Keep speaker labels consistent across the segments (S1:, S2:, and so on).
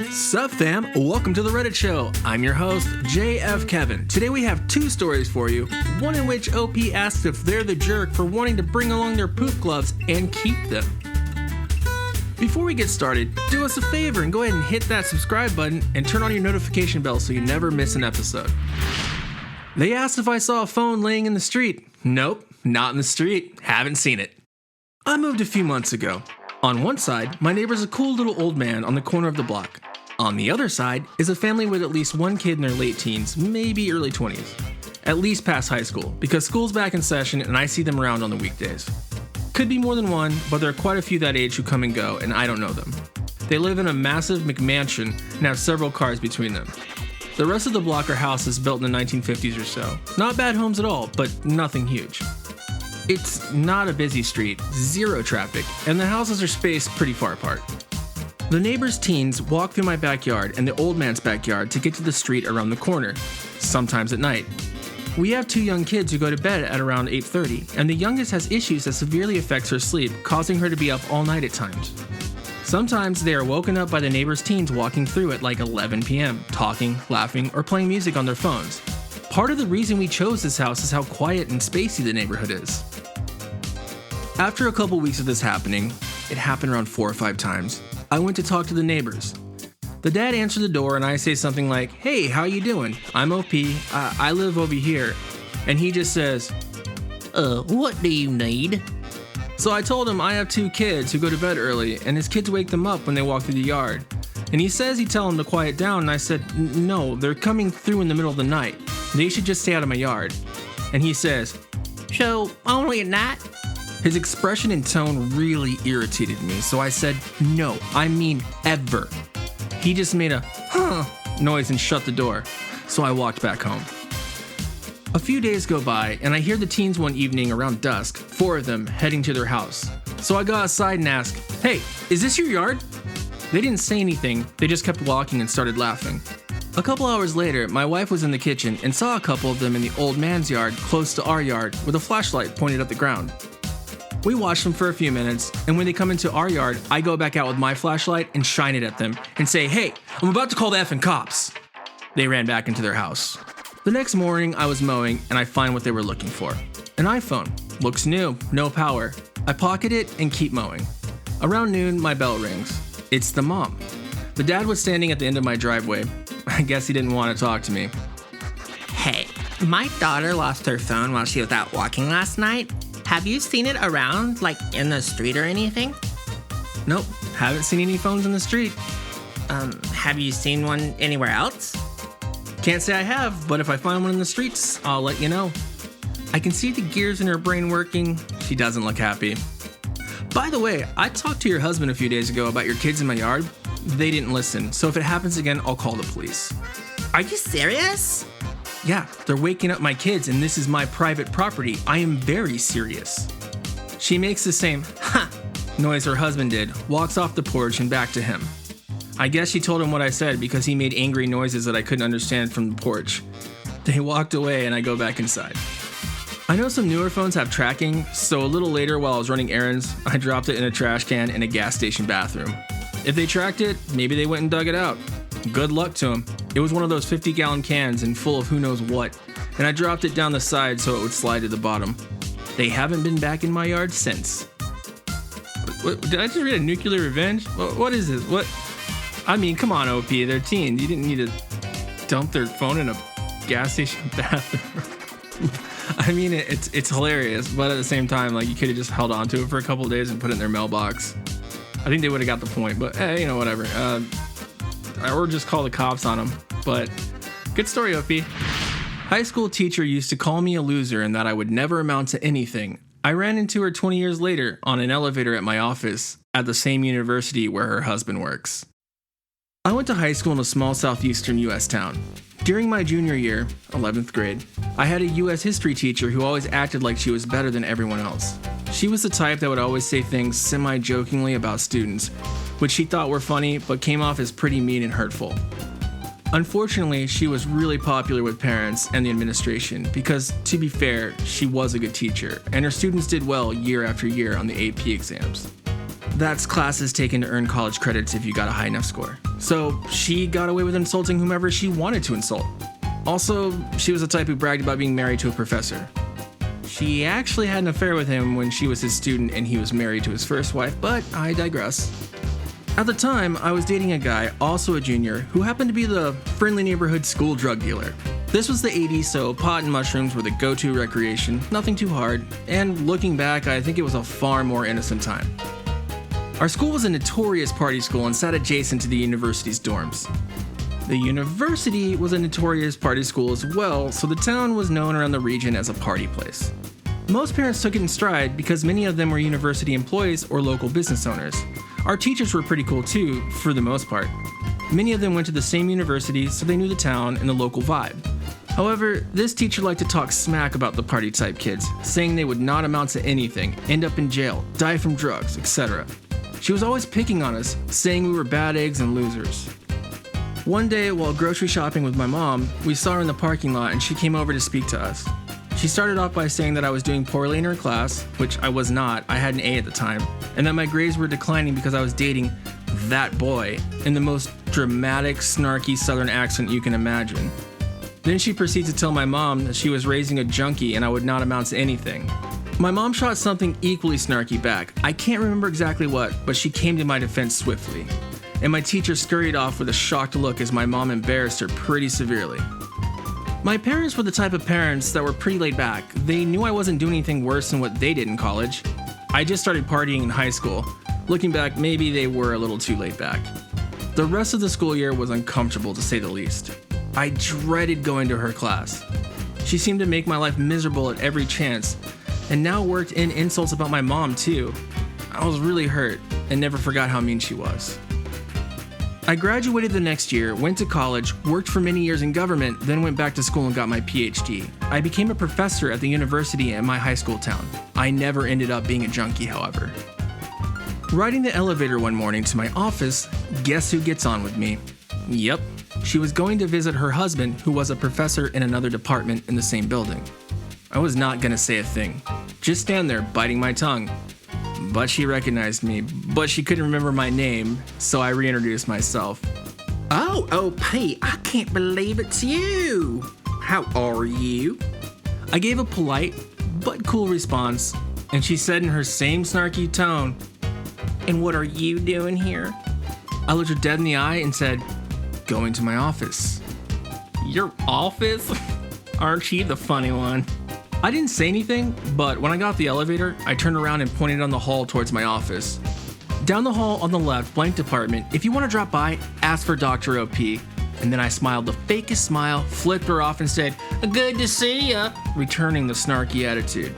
S1: Sup fam, welcome to the Reddit show. I'm your host, JF Kevin. Today we have two stories for you, one in which OP asks if they're the jerk for wanting to bring along their poop gloves and keep them. Before we get started, do us a favor and go ahead and hit that subscribe button and turn on your notification bell so you never miss an episode. They asked if I saw a phone laying in the street. Nope, not in the street. Haven't seen it. I moved a few months ago. On one side, my neighbor's a cool little old man on the corner of the block. On the other side is a family with at least one kid in their late teens, maybe early 20s. At least past high school, because school's back in session and I see them around on the weekdays. Could be more than one, but there are quite a few that age who come and go, and I don't know them. They live in a massive McMansion and have several cars between them. The rest of the block are houses built in the 1950s or so. Not bad homes at all, but nothing huge. It's not a busy street, zero traffic, and the houses are spaced pretty far apart. The neighbors' teens walk through my backyard and the old man's backyard to get to the street around the corner, sometimes at night. We have two young kids who go to bed at around 8:30, and the youngest has issues that severely affects her sleep, causing her to be up all night at times. Sometimes they are woken up by the neighbors' teens walking through at like 11 p.m., talking, laughing, or playing music on their phones. Part of the reason we chose this house is how quiet and spacey the neighborhood is. After a couple weeks of this happening, it happened around 4 or 5 times, I went to talk to the neighbors. The dad answered the door and I say something like, "Hey, how you doing? I'm OP, I live over here." And he just says, "What do you need?" So I told him I have two kids who go to bed early and his kids wake them up when they walk through the yard. And he says he'd tell them to quiet down, and I said, "No, they're coming through in the middle of the night. They should just stay out of my yard." And he says, "So, only at night?" His expression and tone really irritated me, so I said, "No, I mean ever." He just made a "huh" noise and shut the door, so I walked back home. A few days go by, and I hear the teens one evening around dusk, 4 of them, heading to their house. So I go outside and ask, "Hey, is this your yard?" They didn't say anything, they just kept walking and started laughing. A couple hours later, my wife was in the kitchen and saw a couple of them in the old man's yard close to our yard with a flashlight pointed at the ground. We watch them for a few minutes, and when they come into our yard, I go back out with my flashlight and shine it at them and say, "Hey, I'm about to call the effing cops." They ran back into their house. The next morning, I was mowing and I find what they were looking for. An iPhone. Looks new, no power. I pocket it and keep mowing. Around noon, my bell rings. It's the mom. The dad was standing at the end of my driveway. I guess he didn't want to talk to me.
S2: "Hey, my daughter lost her phone while she was out walking last night. Have you seen it around, like in the street or anything?"
S1: Nope, haven't seen any phones in the street.
S2: Have you seen one anywhere else?
S1: Can't say I have, but if I find one in the streets, I'll let you know. I can see the gears in her brain working. She doesn't look happy. By the way, I talked to your husband a few days ago about your kids in my yard. They didn't listen, so if it happens again, I'll call the police.
S2: Are you serious?
S1: Yeah, they're waking up my kids and this is my private property. I am very serious. She makes the same "huh" noise her husband did, walks off the porch and back to him. I guess she told him what I said because he made angry noises that I couldn't understand from the porch. They walked away and I go back inside. I know some newer phones have tracking, so a little later while I was running errands, I dropped it in a trash can in a gas station bathroom. If they tracked it, maybe they went and dug it out. Good luck to them. It was one of those 50-gallon cans and full of who knows what, and I dropped it down the side so it would slide to the bottom. They haven't been back in my yard since. What, did I just read a nuclear revenge? What is this? What? I mean, come on, OP, they're teens. You didn't need to dump their phone in a gas station bathroom. I mean, it's hilarious, but at the same time, like, you could have just held on to it for a couple of days and put it in their mailbox. I think they would have got the point, but hey, whatever. Or just call the cops on them. But good story, OP. High school teacher used to call me a loser and that I would never amount to anything. I ran into her 20 years later on an elevator at my office at the same university where her husband works. I went to high school in a small southeastern U.S. town. During my junior year, 11th grade, I had a U.S. history teacher who always acted like she was better than everyone else. She was the type that would always say things semi-jokingly about students, which she thought were funny but came off as pretty mean and hurtful. Unfortunately, she was really popular with parents and the administration because, to be fair, she was a good teacher, and her students did well year after year on the AP exams. that's classes taken to earn college credits if you got a high enough score. So she got away with insulting whomever she wanted to insult. Also, she was the type who bragged about being married to a professor. She actually had an affair with him when she was his student and he was married to his first wife, but I digress. At the time, I was dating a guy, also a junior, who happened to be the friendly neighborhood school drug dealer. This was the 80s, so pot and mushrooms were the go-to recreation, nothing too hard, and looking back, I think it was a far more innocent time. Our school was a notorious party school and sat adjacent to the university's dorms. The university was a notorious party school as well, so the town was known around the region as a party place. Most parents took it in stride because many of them were university employees or local business owners. Our teachers were pretty cool too, for the most part. Many of them went to the same university, so they knew the town and the local vibe. However, this teacher liked to talk smack about the party type kids, saying they would not amount to anything, end up in jail, die from drugs, etc. She was always picking on us, saying we were bad eggs and losers. One day, while grocery shopping with my mom, we saw her in the parking lot and she came over to speak to us. She started off by saying that I was doing poorly in her class, which I was not, I had an A at the time, and that my grades were declining because I was dating that boy in the most dramatic, snarky southern accent you can imagine. Then she proceeded to tell my mom that she was raising a junkie and I would not amount to anything. My mom shot something equally snarky back. I can't remember exactly what, but she came to my defense swiftly. And my teacher scurried off with a shocked look as my mom embarrassed her pretty severely. My parents were the type of parents that were pretty laid back. They knew I wasn't doing anything worse than what they did in college. I just started partying in high school. Looking back, maybe they were a little too laid back. The rest of the school year was uncomfortable to say the least. I dreaded going to her class. She seemed to make my life miserable at every chance, and now worked in insults about my mom too. I was really hurt and never forgot how mean she was. I graduated the next year, went to college, worked for many years in government, then went back to school and got my PhD. I became a professor at the university in my high school town. I never ended up being a junkie, however. Riding the elevator one morning to my office, guess who gets on with me? Yep, she was going to visit her husband, who was a professor in another department in the same building. I was not gonna say a thing, just stand there biting my tongue. But she recognized me, but she couldn't remember my name, so I reintroduced myself.
S2: Oh, OP, I can't believe it's you. How are you?
S1: I gave a polite but cool response, and she said in her same snarky tone,
S2: And what are you doing here?
S1: I looked her dead in the eye and said, Going to my office.
S2: Your office? Aren't you the funny one?
S1: I didn't say anything, but when I got off the elevator, I turned around and pointed down the hall towards my office. Down the hall on the left, blank department, if you want to drop by, ask for Dr. OP. And then I smiled the fakest smile, flipped her off and said, Good to see ya, returning the snarky attitude.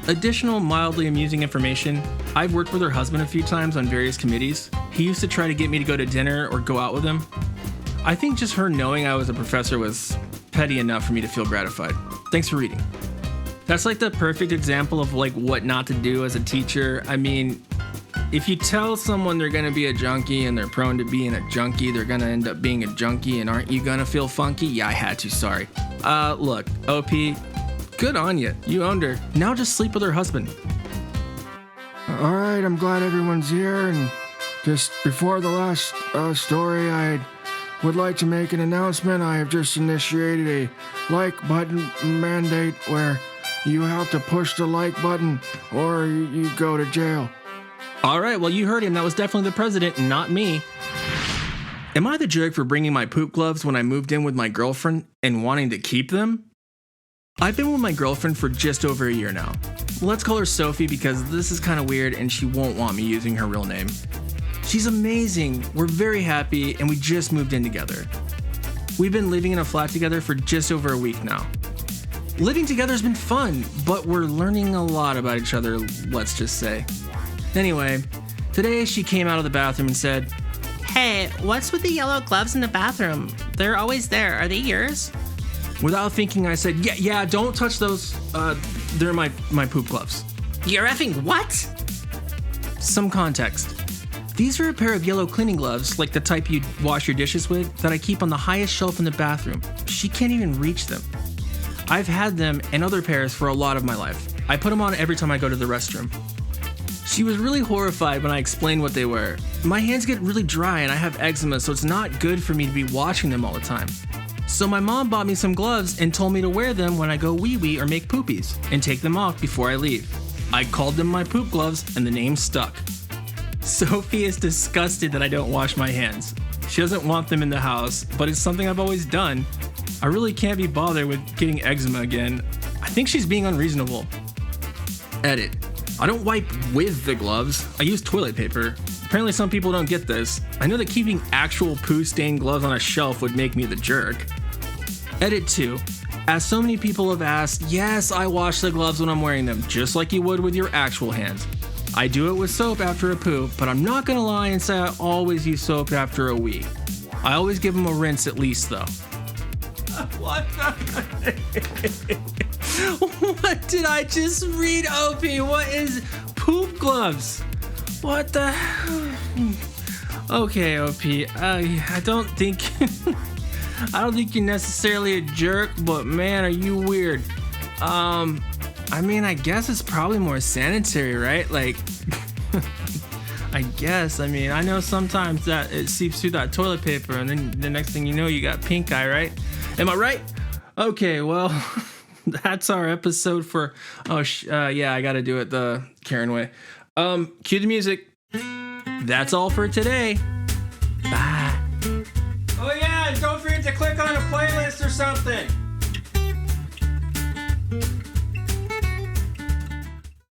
S1: Additional mildly amusing information, I've worked with her husband a few times on various committees. He used to try to get me to go to dinner or go out with him. I think just her knowing I was a professor was petty enough for me to feel gratified. Thanks for reading. That's like the perfect example of like what not to do as a teacher. I mean, if you tell someone they're gonna be a junkie and they're prone to being a junkie, they're gonna end up being a junkie, and aren't you gonna feel funky? Yeah, I had to, sorry. Look, OP, good on you. You owned her. Now just sleep with her husband.
S3: All right, I'm glad everyone's here, and just before the last story, I would like to make an announcement. I have just initiated a like button mandate where you have to push the like button or you go to jail.
S1: All right, well, you heard him. That was definitely the president, not me. Am I the jerk for bringing my poop gloves when I moved in with my girlfriend and wanting to keep them? I've been with my girlfriend for just over a year now. Let's call her Sophie because this is kind of weird and she won't want me using her real name. She's amazing, we're very happy, and we just moved in together. We've been living in a flat together for just over a week now. Living together has been fun, but we're learning a lot about each other, let's just say. Anyway, today she came out of the bathroom and said,
S2: Hey, what's with the yellow gloves in the bathroom? They're always there. Are they yours?
S1: Without thinking, I said, yeah, don't touch those. They're my poop gloves.
S2: You're effing what?
S1: Some context. These are a pair of yellow cleaning gloves, like the type you'd wash your dishes with, that I keep on the highest shelf in the bathroom. She can't even reach them. I've had them and other pairs for a lot of my life. I put them on every time I go to the restroom. She was really horrified when I explained what they were. My hands get really dry and I have eczema, so it's not good for me to be washing them all the time. So my mom bought me some gloves and told me to wear them when I go wee-wee or make poopies, and take them off before I leave. I called them my poop gloves and the name stuck. Sophie is disgusted that I don't wash my hands. She doesn't want them in the house, but it's something I've always done. I really can't be bothered with getting eczema again. I think she's being unreasonable. Edit. I don't wipe with the gloves. I use toilet paper. Apparently some people don't get this. I know that keeping actual poo-stained gloves on a shelf would make me the jerk. Edit 2. As so many people have asked, yes, I wash the gloves when I'm wearing them, just like you would with your actual hands. I do it with soap after a poop, but I'm not gonna lie and say I always use soap after a wee. I always give them a rinse at least though. What the? What did I just read, OP? What is poop gloves? What the? Okay, OP. I don't think you're necessarily a jerk, but man, are you weird. I mean, I guess it's probably more sanitary, right? Like, I guess. I mean, I know sometimes that it seeps through that toilet paper, and then the next thing you know, you got pink eye, right? Am I right? Okay, well, that's our episode for. Yeah, I gotta do it the Karen way. Cue the music. That's all for today. Bye. Oh yeah, and don't forget to click on a playlist or something.